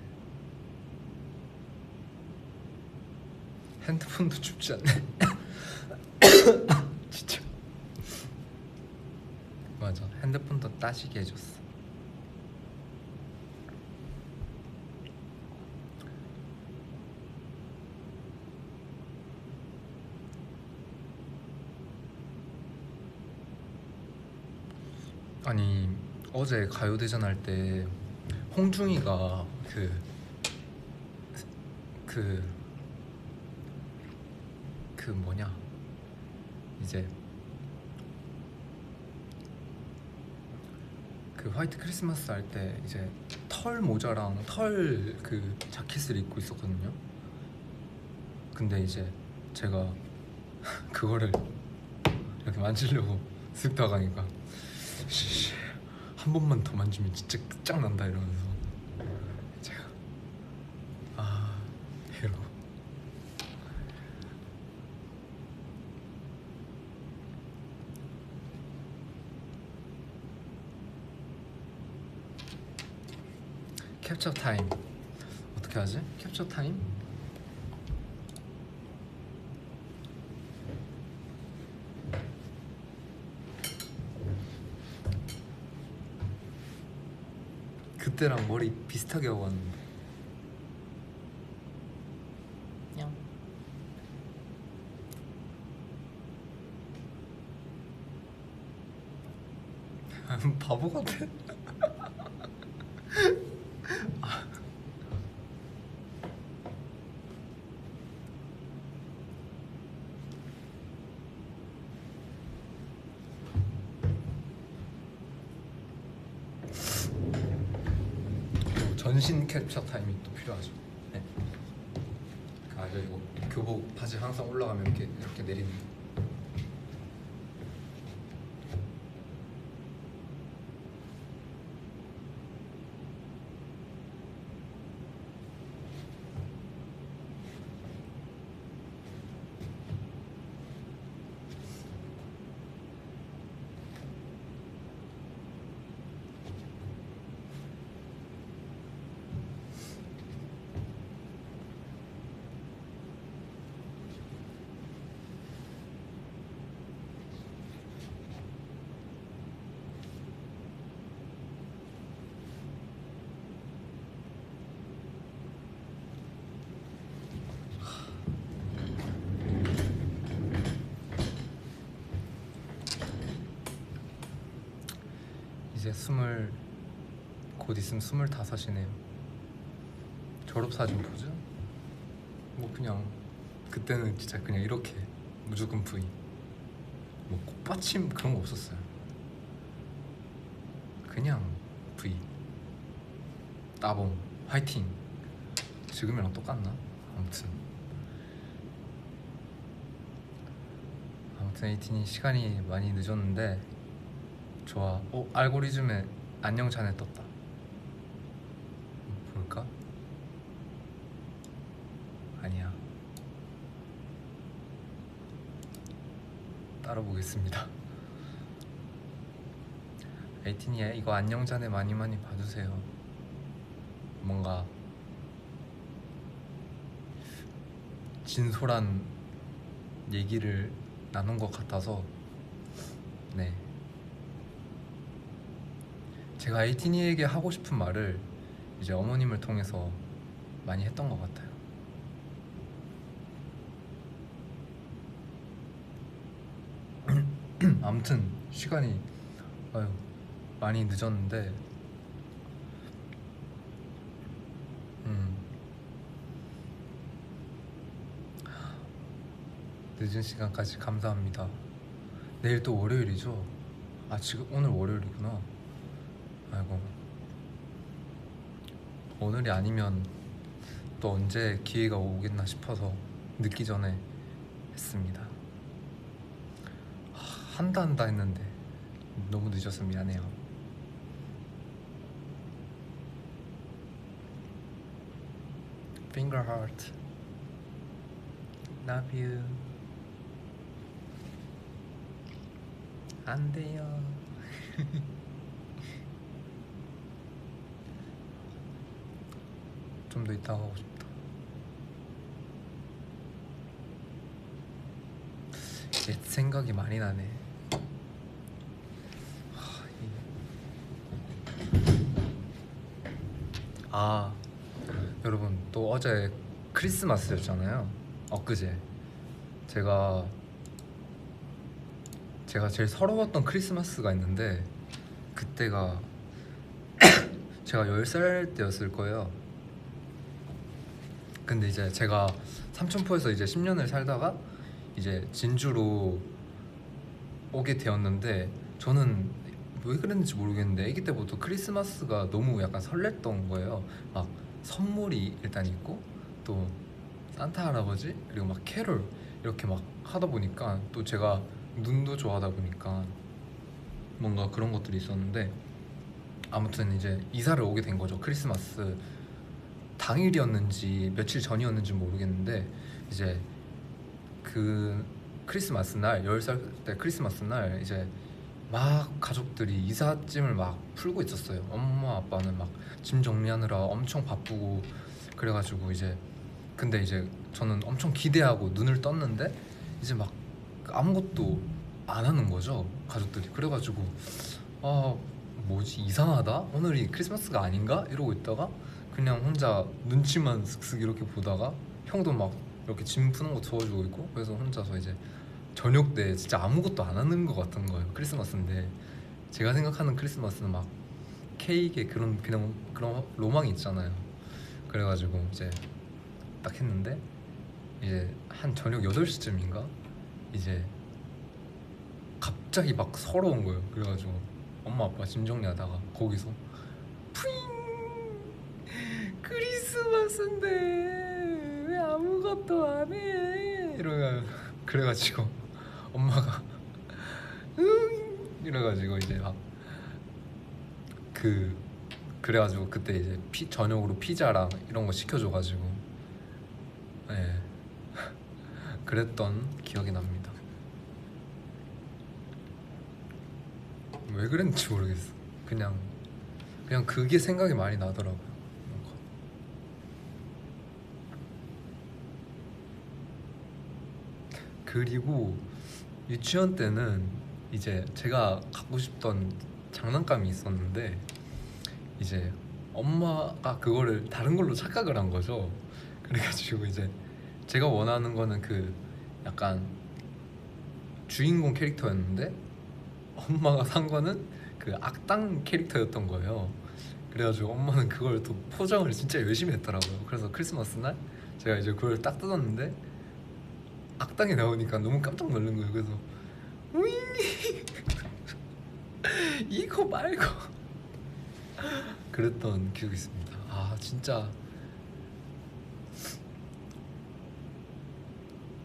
핸드폰도 춥지 않네. 진짜. 맞아. 핸드폰도 따시게 해줬어. 아니 어제 가요대전 할 때 홍중이가 그 뭐냐 이제 그 화이트 크리스마스 할 때 이제 털 모자랑 털 그 자켓을 입고 있었거든요. 근데 이제 제가 그거를 이렇게 만지려고 쓱 다가니까 한 번만 더 만지면 진짜 끝장난다 이러면서 제가 이러고 캡처 타임 어떻게 하지? 캡처 타임? 그때랑 머리 비슷하게 하고 왔는데. 바보 같아. 전신 캡처 타임이 또 필요하죠. 네. 이거 교복 바지 항상 올라가면 이렇게 내리는 거. 이제 곧 있으면 25이네요. 졸업사진 보죠? 뭐 그냥 그때는 진짜 그냥 이렇게 무조건 V. 뭐 꽃받침 그런 거 없었어요. 그냥 V. 따봉 화이팅. 지금이랑 똑같나? 아무튼 에이틴이 시간이 많이 늦었는데 좋아. 알고리즘에 안녕 자네 떴다. 볼까? 아니야. 따라 보겠습니다. 에이틴이 이거 안녕 자네 많이 봐주세요. 뭔가 진솔한 얘기를 나눈 것 같아서 네, 제가 에이티니에게 하고 싶은 말을 이제 어머님을 통해서 많이 했던 것 같아요. 아무튼 시간이 많이 늦었는데 늦은 시간까지 감사합니다. 내일 또 월요일이죠? 아 지금 오늘 월요일이구나. 아이고, 오늘이 아니면 또 언제 기회가 오겠나 싶어서 늦기 전에 했습니다. 한다 했는데 너무 늦어서 미안해요. Finger heart, love you. 안 돼요. 좀 더 이따가 하고 싶다. 옛 생각이 많이 나네. 아, 여러분, 또 어제 크리스마스였잖아요. 엊그제 제가 제일 서러웠던 크리스마스가 있는데, 그때가 제가 10살 때였을 거예요. 근데 이제 제가 삼천포에서 이제 10년을 살다가 이제 진주로 오게 되었는데, 저는 왜 그랬는지 모르겠는데 아기 때부터 크리스마스가 너무 약간 설렜던 거예요. 막 선물이 일단 있고, 또 산타 할아버지, 그리고 막 캐롤 이렇게 막 하다 보니까, 또 제가 눈도 좋아하다 보니까 뭔가 그런 것들이 있었는데, 아무튼 이제 이사를 오게 된 거죠. 크리스마스 당일이었는지 며칠 전이었는지 모르겠는데, 이제 그 크리스마스 날, 10살 때 크리스마스 날 이제 막 가족들이 이삿짐을 막 풀고 있었어요. 엄마 아빠는 막 짐 정리하느라 엄청 바쁘고, 그래가지고 이제 근데 이제 저는 엄청 기대하고 눈을 떴는데 이제 막 아무것도 안 하는 거죠, 가족들이. 그래가지고 뭐지, 이상하다, 오늘이 크리스마스가 아닌가 이러고 있다가 그냥 혼자 눈치만 슥슥 이렇게 보다가, 형도 막 이렇게 짐 푸는 거 도와주고 있고, 그래서 혼자서 이제 저녁 때 진짜 아무것도 안 하는 것 같은 거예요. 크리스마스인데 제가 생각하는 크리스마스는 막 케이크에 그런 로망이 있잖아요. 그래가지고 이제 딱 했는데, 이제 한 저녁 8시쯤인가 이제 갑자기 막 서러운 거예요. 그래가지고 엄마 아빠 짐 정리하다가 거기서 푸잉, 크리스마스인데 왜 아무것도 안 해 그래가지고 엄마가 이래가지고 이제 막 그래가지고 그때 이제 저녁으로 피자랑 이런 거 시켜줘가지고, 네, 그랬던 기억이 납니다. 왜 그랬는지 모르겠어. 그냥 그게 생각이 많이 나더라고요. 뭔가. 그리고 유치원 때는 이제 제가 갖고 싶던 장난감이 있었는데, 이제 엄마가 그거를 다른 걸로 착각을 한 거죠. 그래가지고 이제 제가 원하는 거는 그 약간 주인공 캐릭터였는데, 엄마가 산 거는 그 악당 캐릭터였던 거예요. 그래가지고 엄마는 그걸 또 포장을 진짜 열심히 했더라고요. 그래서 크리스마스 날 제가 이제 그걸 딱 뜯었는데 악당이 나오니까 너무 깜짝 놀란 거예요. 그래서 우잉 이거 말고 그랬던 기억이 있습니다. 아 진짜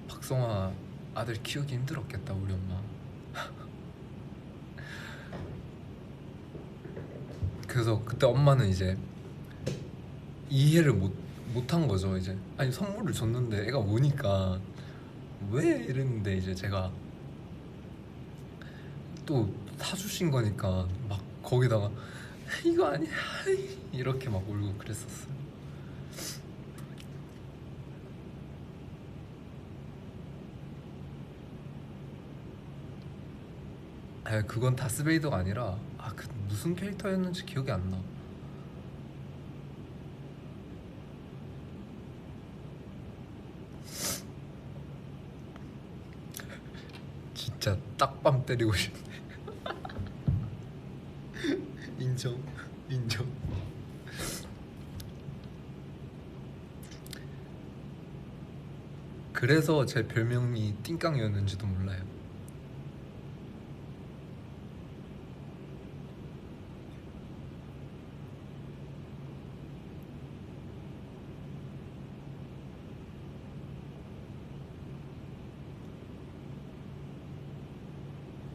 박성화 아들 키우기 힘들었겠다, 우리 엄마. 그래서 그때 엄마는 이제 이해를 못한 거죠. 이제 아니 선물을 줬는데 애가 오니까 왜 이랬는데, 이제 제가 또 사주신 거니까 막 거기다가 이거 아니야 이렇게 막 울고 그랬었어요. 아 그건 다스베이더가 아니라 그 무슨 캐릭터였는지 기억이 안 나. 진짜 딱밤 때리고 싶네. 인정. 그래서 제 별명이 띵깡이었는지도 몰라요.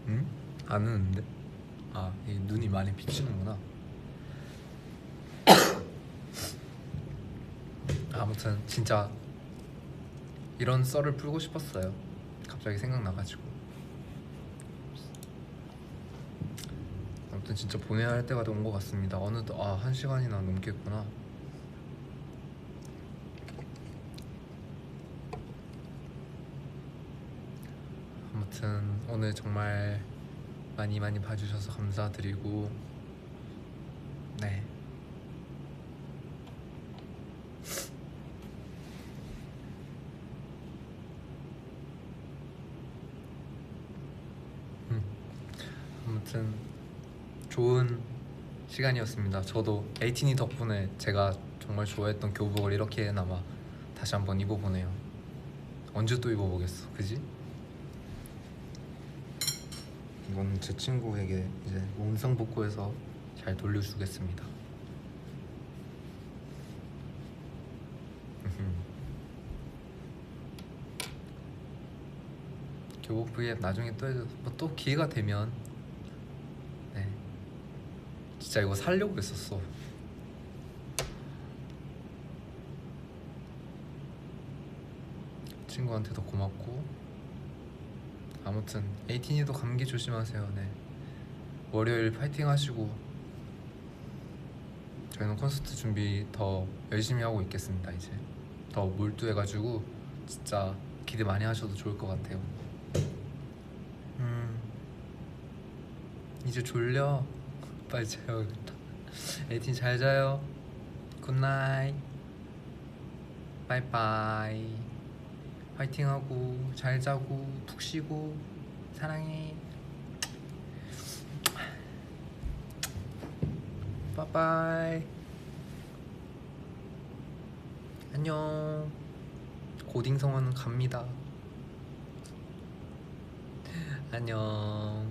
응? 안 우는데? 이 눈이 많이 비치는구나. 아무튼 진짜 이런 썰을 풀고 싶었어요. 갑자기 생각나가지고. 아무튼 진짜 보내야 할 때가 온 것 같습니다. 어느덧 1시간이나 넘겠구나. 아무튼 오늘 정말 많이 봐주셔서 감사드리고, 네. 아무튼 좋은 시간이었습니다. 저도 에이틴이 덕분에 제가 정말 좋아했던 교복을 이렇게나마 다시 한번 입어보네요. 언제 또 입어보겠어, 그지? 이건 제 친구에게 이제 원상복구해서 잘 돌려주겠습니다. 교복 V앱 나중에 또 해도 또 기회가 되면. 네, 진짜 이거 살려고 했었어. 친구한테도 고맙고. 아무튼 에이틴이도 감기 조심하세요. 네, 월요일 파이팅 하시고 저희는 콘서트 준비 더 열심히 하고 있겠습니다. 이제 더 몰두해가지고 진짜 기대 많이 하셔도 좋을 것 같아요. 이제 졸려. 빨리 자야겠다. 에이틴 잘 자요. 굿나잇. 바이바이. 화이팅하고 잘 자고 푹 쉬고 사랑해. 바이바이. 안녕. 고딩 성원 갑니다. 안녕.